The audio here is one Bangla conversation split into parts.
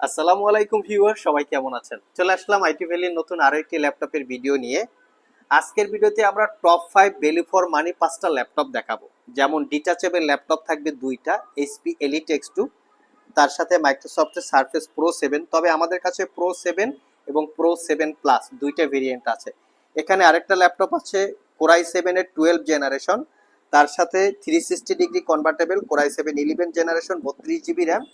আসসালামু আলাইকুম ভিউয়ার, সবাই কেমন আছেন? চলে আসলাম আইটি ভ্যালির নতুন আরো একটি ল্যাপটপের ভিডিও নিয়ে। আজকের ভিডিওতে আমরা টপ 5 ভ্যালু ফর মানি 5টা ল্যাপটপ দেখাবো। যেমন ডিটাচেবল ল্যাপটপ থাকবে 2টা, এইচপি এলিট X2, তার সাথে মাইক্রোসফটের সারফেস প্রো 7। তবে আমাদের কাছে প্রো 7 এবং প্রো 7 প্লাস দুইটা ভেরিয়েন্ট আছে। এখানে আরেকটা ল্যাপটপ আছে কোরাই 7 এর 12 জেনারেশন, তার সাথে 360 degree convertible core i 7 11 generation 32 GB RAM,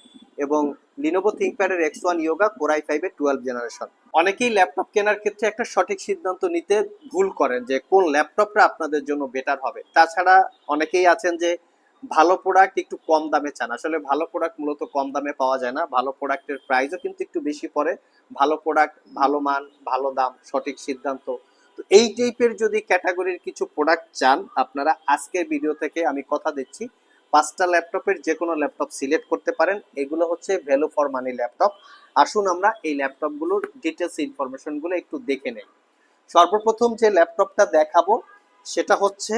এবং লিনোভো থিংকপ্যাডের X1 ইয়োগা কোরাই 5 এর 12 জেনারেশন। অনেকেই ল্যাপটপ কেনার ক্ষেত্রে একটা সঠিক সিদ্ধান্ত নিতে ভুল করেন যে কোন ল্যাপটপটা আপনাদের জন্য বেটার হবে। তাছাড়া অনেকেই আছেন যে ভালো প্রোডাক্ট একটু কম দামে চান। আসলে ভালো প্রোডাক্ট মূলত কম দামে পাওয়া যায় না, ভালো প্রোডাক্টের প্রাইসও কিন্তু একটু বেশি পড়ে। ভালো প্রোডাক্ট, ভালো মান, ভালো দাম, সঠিক সিদ্ধান্ত, তো এই টাইপের যদি ক্যাটাগরির কিছু প্রোডাক্ট চান আপনারা, আজকের ভিডিও থেকে আমি কথা দিচ্ছি 5টা ল্যাপটপের যে কোনো ল্যাপটপ সিলেক্ট করতে পারেন। এগুলো হচ্ছে ভ্যালু ফর মানি ল্যাপটপ। আসুন আমরা এই ল্যাপটপগুলোর ডিটেলস ইনফরমেশনগুলো একটু দেখে নেই। সর্বপ্রথম যে ল্যাপটপটা দেখাবো সেটা হচ্ছে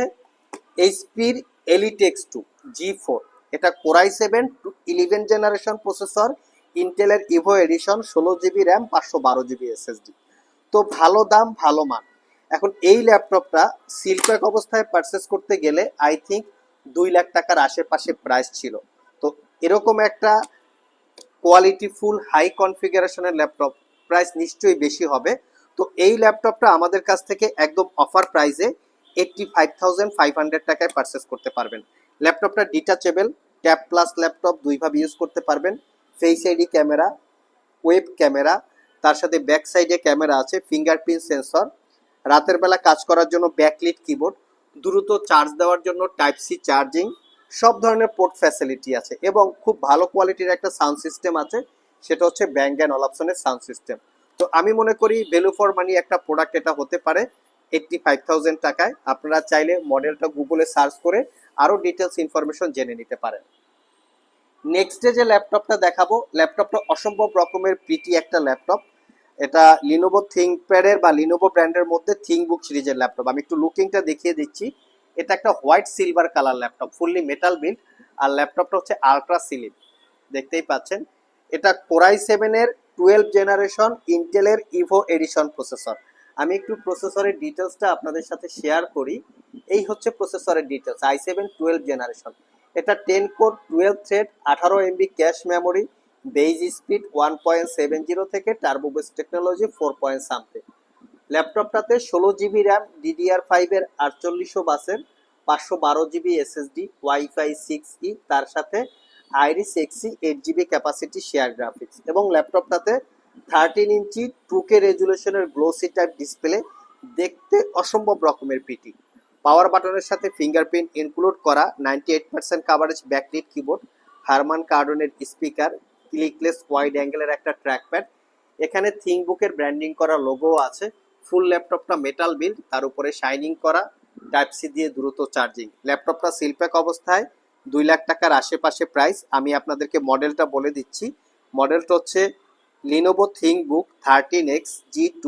এইচপির এলিট X2 G4। এটা কোরাই 7 11 জেনারেশন প্রসেসর, ইন্টেলের Evo edition, 16 GB RAM, 512 GB SSD. তো ভালো দাম, ভালো মান। এখন এই ল্যাপটপটা সিলপ্যাক অবস্থায় পারচেস করতে গেলে আই থিঙ্ক 2 লাখ টাকার আশেপাশে প্রাইস ছিল। তো এরকম একটা কোয়ালিটি ফুল হাই কনফিগারেশনের ল্যাপটপ প্রাইস নিশ্চয়ই বেশি হবে। তো এই ল্যাপটপটা আমাদের কাছ থেকে একদম অফার প্রাইসে 85,500 টাকায় পারচেস করতে পারবেন। ল্যাপটপটা ডিটাচেবল, ট্যাব প্লাস ল্যাপটপ, দুইভাবে ইউজ করতে পারবেন। Face ID camera, web camera, তার সাথে ব্যাক সাইডে ক্যামেরা আছে, ফিঙ্গারপ্রিন্ট সেন্সর, রাতের বেলা কাজ করার জন্য ব্যাকলিট কিবোর্ড, দ্রুত চার্জ দেওয়ার জন্য টাইপ সি চার্জিং, সব ধরনের পোর্ট ফ্যাসিলিটি আছে, এবং খুব ভালো কোয়ালিটির একটা সাউন্ড সিস্টেম আছে, সেটা হচ্ছে ব্যাং অ্যান্ড অলাপসনের সাউন্ড সিস্টেম। তো আমি মনে করি ভ্যালু ফর মানি একটা প্রোডাক্ট এটা হতে পারে 85,000 টাকায়। আপনারা চাইলে মডেলটা গুগলে সার্চ করে আরও ডিটেলস ইনফরমেশন জেনে নিতে পারেন। নেক্সট যে ল্যাপটপটা দেখাবো, ল্যাপটপটা অসম্ভব রকমের প্রিটি একটা ল্যাপটপ। এটা লিনোভো থিংকপ্যাডের বা লিনোভো ব্র্যান্ডের মধ্যে থিংকবুক সিরিজের ল্যাপটপ। আমি একটু লুকিংটা দেখিয়ে দিচ্ছি। এটা একটা white silver colour laptop, fully metal build, আর ল্যাপটপটা হচ্ছে আলট্রা স্লিম, দেখতেই পাচ্ছেন। এটা কোরাই 7 এর 12 জেনারেশন ইন্টেলের ইভো এডিশন প্রসেসর। আমি একটু প্রসেসরের ডিটেলসটা আপনাদের সাথে শেয়ার করি। এই হচ্ছে প্রসেসরের ডিটেলস, i7 12 জেনারেশন। এটা 10 core 12 thread, 18 MB cache memory, base speed 1.70 থেকে turbo boost technology 4 point something. ল্যাপটপটাতে 16 জিবি র্যাম, DDR5 এর 4800 বাসের, 512 জিবি এসএসডি, ওয়াইফাই 6E, তার সাথে iris Xe 8 GB capacity share graphics, এবং ল্যাপটপটাতে 13 ইঞ্চি 2K রেজুলেশনের গ্লোসি টাইপ ডিসপ্লে, দেখতে অসম্ভব রকমের পিটি। পাওয়ার বাটনের সাথে ফিঙ্গারপ্রিন্ট ইনক্লুড করা, 98% কাভারেজ ব্যাকলিট কিবোর্ড, হারমান কার্ডনের স্পিকার, ক্লিকলেস ওয়াইড অ্যাঙ্গেলের একটা ট্র্যাকপ্যাড, এখানে থিংকবুকের ব্র্যান্ডিং করা লোগো আছে। ফুল ল্যাপটপটা মেটাল বিল্ড, তার উপরে শাইনিং করা, টাইপ সি দিয়ে দ্রুত চার্জিং। ল্যাপটপটা সিলপ্যাক অবস্থায় 2 লাখ টাকার আশেপাশে প্রাইস। আমি আপনাদেরকে মডেলটা বলে দিচ্ছি। মডেলটা হচ্ছে লিনোভো থিংকবুক 13X G2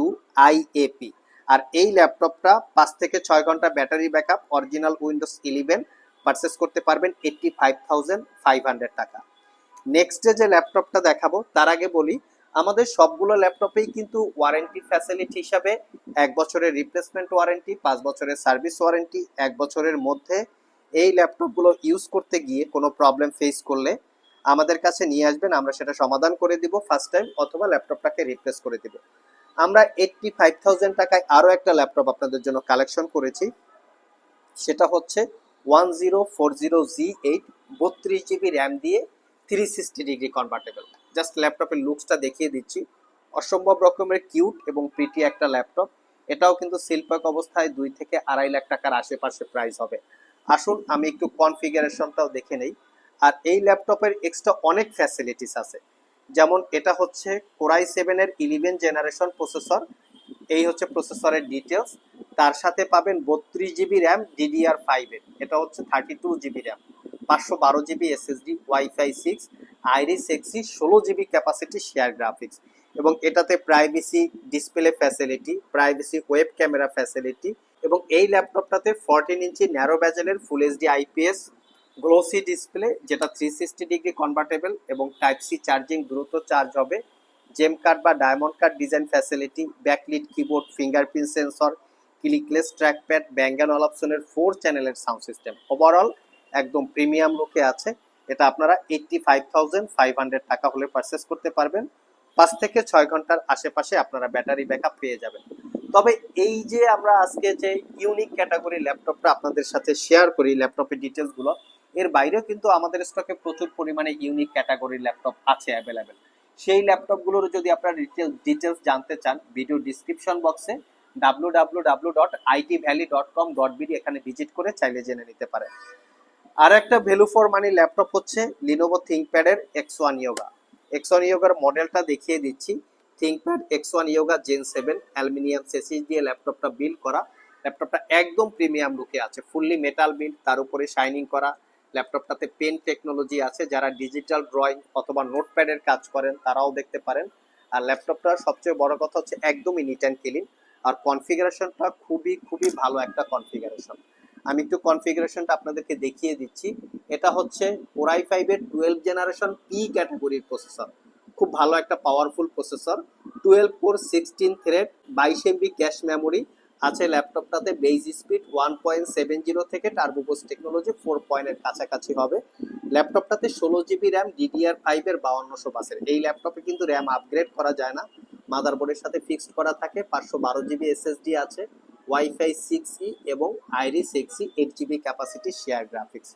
IAP। আর এই ল্যাপটপটা 5 থেকে 6 ঘন্টা battery backup, original Windows 11, purchase করতে পারবেন 85,500 টাকা। নেক্সট যে ল্যাপটপটা দেখাবো তার আগে বলি, আমাদের সবগুলো ল্যাপটপেই কিন্তু ওয়ারেন্টি ফ্যাসিলিটি হিসাবে 1 বছরের রিপ্লেসমেন্ট ওয়ারেন্টি, 5 বছরের সার্ভিস ওয়ারেন্টি। 1 বছরের মধ্যে এই ল্যাপটপগুলো ইউজ করতে গিয়ে কোনো প্রবলেম ফেস করলে আমাদের কাছে নিয়ে আসবেন, আমরা সেটা সমাধান করে দিব ফার্স্ট টাইম, অথবা ল্যাপটপটাকে রিপ্লেস করে দিব। আমরা 85,000 টাকায় আরও একটা ল্যাপটপ আপনাদের জন্য কালেকশন করেছি, সেটা হচ্ছে 1040Z8, 32 জিবি র্যাম দিয়ে 360 ডিগ্রি কনভার্টেবল। জাস্ট ল্যাপটপের লুকসটা দেখিয়ে দিচ্ছি, অসম্ভব রকমের কিউট এবং প্রিটি একটা ল্যাপটপ। এটাও কিন্তু সিলপ্যাক অবস্থায় 2 থেকে 2.5 লাখ টাকার আশেপাশে প্রাইস হবে। আসুন আমি একটু কনফিগারেশনটাও দেখে নেই। আর এই ল্যাপটপের এক্সট্রা অনেক ফ্যাসিলিটিস আছে, যেমন এটা হচ্ছে কোরাই 7 এর 11 জেনারেশন প্রসেসর। এই হচ্ছে প্রসেসরের ডিটেলস। তার সাথে পাবেন 32 জিবি র্যাম, DDR5 এর, এটা হচ্ছে 32 GB RAM, 512 GB SSD, wifi 6, Iris Xe, 16 GB capacity share graphics, এবং এটাতে privacy display facility, privacy web camera facility, এবং এই ল্যাপটপটাতে 14 ইঞ্চি ন্যারো ব্যাজেলের full HD IPS glossy display যেটা 360 ডিগ্রি কনভার্টেবল এবং টাইপ সি চার্জিং, দ্রুত চার্জ হবে, জেম কার্ড বা diamond cut design facility, backlit keyboard, fingerprint sensor, clickless trackpad, Bang and অপশনের 4 চ্যানেলের সাউন্ড সিস্টেম। ওভারঅল একদম প্রিমিয়াম লুকে আছে। এটা আপনারা 85,500 টাকা হলে পারচেস করতে পারবেন। 5 থেকে 6 ঘন্টার আশেপাশে আপনারা ব্যাটারি ব্যাকআপ পেয়ে যাবেন। তবে এই যে আমরা আজকে যে ইউনিক ক্যাটাগরি ল্যাপটপটা আপনাদের সাথে শেয়ার করি, ল্যাপটপের ডিটেলসগুলো, এর বাইরেও কিন্তু আমাদের স্টকে প্রচুর পরিমাণে ইউনিক ক্যাটাগরির ল্যাপটপ আছে অ্যাভেলেবেল। সেই ল্যাপটপগুলোর যদি আপনারা ডিটেলস জানতে চান, ভিডিও ডিসক্রিপশন বক্সে www.itvalley.com.bd এখানে ভিজিট করে চাইলে জেনে নিতে পারেন। আর একটা ভ্যালু ফর মানি ল্যাপটপ হচ্ছে লিনোভো থিংকপ্যাডের X1 ইয়োগা। X1 ইয়োগার মডেলটা দেখিয়ে দিচ্ছি। ThinkPad X1 Yoga Gen 7 aluminium chassis দিয়ে ল্যাপটপটা বিল্ড করা। ল্যাপটপটা একদম প্রিমিয়াম লুকে আছে, ফুললি মেটাল বিল্ড, তার উপরে শাইনিং করা। ল্যাপটপটাতে পেন টেকনোলজি আছে, যারা ডিজিটাল ড্রয়িং অথবা নোটপ্যাডের কাজ করেন তারাও দেখতে পারেন। আর ল্যাপটপটার সবচেয়ে বড় কথা হচ্ছে একদমই নিট অ্যান্ড ক্লিন। আর কনফিগারেশনটা খুবই খুবই ভালো একটা কনফিগারেশন। আমি একটু কনফিগারেশনটা আপনাদেরকে দেখিয়ে দিচ্ছি। এটা হচ্ছে Core i5 এর 12 জেনারেশন পি ক্যাটাগরির প্রসেসর। খুব ভালো একটা powerful processor, 12 core 16 thread, 22 MB cache memory আছে ল্যাপটপটাতে। বেজ স্পিড 1.70 থেকে টার্বো বুস্ট টেকনোলজি 4 পয়েন্টের কাছাকাছি হবে। ল্যাপটপটাতে 16 জিবি র্যাম DDR5 এর 5200 বাসের। এই ল্যাপটপে কিন্তু র্যাম আপগ্রেড করা যায় না, মাদারবোর্ডের সাথে ফিক্সড করা থাকে। 512 জিবি এসএসডি আছে, ওয়াইফাই 6E এবং Iris Xe 8 GB capacity share graphics.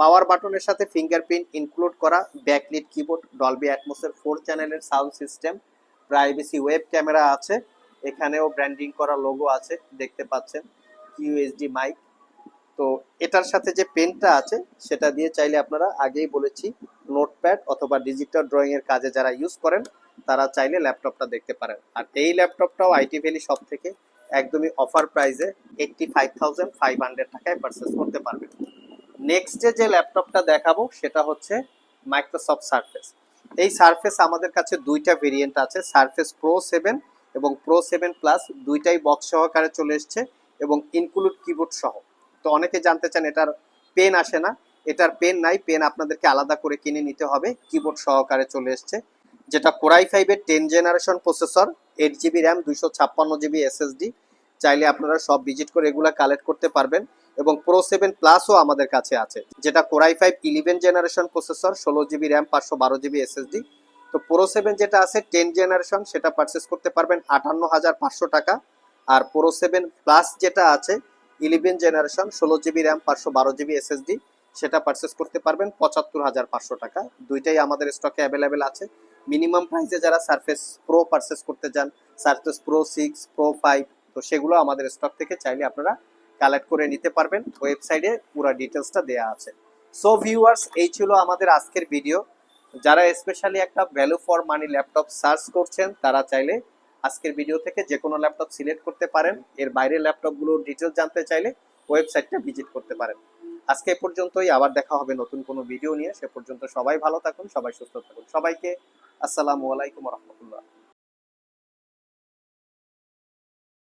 Power বাটনের সাথে ফিঙ্গারপ্রিন্ট ইনক্লুড করা, ব্যাকলিট কিবোর্ড, ডলবি অ্যাটমসের 4 চ্যানেলের sound system, privacy web camera আছে, এখানেও ব্র্যান্ডিং করা লোগো আছে দেখতে পাচ্ছেন, কিউএসডি মাইক। তো এটার সাথে যে পেনটা আছে সেটা দিয়ে চাইলে আপনারা আগেই বলেছি নোটপ্যাড অথবা ডিজিটাল ড্রয়িং এর কাজে যারা ইউজ করেন তারা চাইলে ল্যাপটপটা দেখতে পারেন। আর এই ল্যাপটপটাও আইটি ভ্যালি শপ থেকে একদমই অফার প্রাইসে 85,500 টাকায় পারচেস করতে পারবেন। নেক্সট যে ল্যাপটপটা দেখাবো সেটা হচ্ছে মাইক্রোসফট সারফেস। এই সারফেস আমাদের কাছে দুইটা ভেরিয়েন্ট আছে, সারফেস প্রো 7 এবং প্রো 7 প্লাস, দুইটাই বক্স সহকারে চলে এসছে এবং ইনক্লুড কিবোর্ড সহ। তো অনেকে জানতে চান এটার পেন আসে না, এটার পেন নাই, পেন আপনাদেরকে আলাদা করে কিনে নিতে হবে। কিবোর্ড সহকারে চলে এসছে, যেটা Core i5 এর 10 generation processor, 8 GB RAM, 256 GB SSD. চাইলে আপনারা সব ভিজিট করে এগুলা কালেক্ট করতে পারবেন। এবং প্রো 7 প্লাসও আমাদের কাছে আছে, যেটা Core i5 11 generation processor, 16 GB RAM, 512 GB SSD. তো প্রো 7 যেটা আছে 10 জেনারেশন সেটা পারচেস করতে পারবেন 58,500 টাকা। আর প্রো 7 প্লাস যেটা আছে 11 generation, 16 GB RAM, 512 GB SSD, সেটা পারচেস করতে পারবেন 75,500 টাকা। দুইটাই আমাদের স্টকে অ্যাভেলেবেল আছে। মিনিমাম প্রাইসে যারা সারফেস প্রো পারচেস করতে চান, সারফেস প্রো 6, প্রো 5, তো সেগুলো আমাদের স্টক থেকে চাইলে আপনারা কালেক্ট করে নিতে পারবেন। ওয়েবসাইটে পুরো ডিটেলসটা দেওয়া আছে। সো ভিউয়ার্স, এই ছিল আমাদের আজকের ভিডিও। যারা স্পেশালি একটা value for money laptop search করছেন তারা চাইলে আজকের ভিডিও থেকে যে কোনো ল্যাপটপ সিলেক্ট করতে পারেন। এর বাইরের ল্যাপটপগুলোর ডিটেলস জানতে চাইলে ওয়েবসাইটটা ভিজিট করতে পারেন। আজকে এ পর্যন্তই, আবার দেখা হবে নতুন কোনো ভিডিও নিয়ে। সে পর্যন্ত সবাই ভালো থাকুন, সবাই সুস্থ থাকুন। সবাইকে আসসালামু আলাইকুম রহমতুল্লাহ।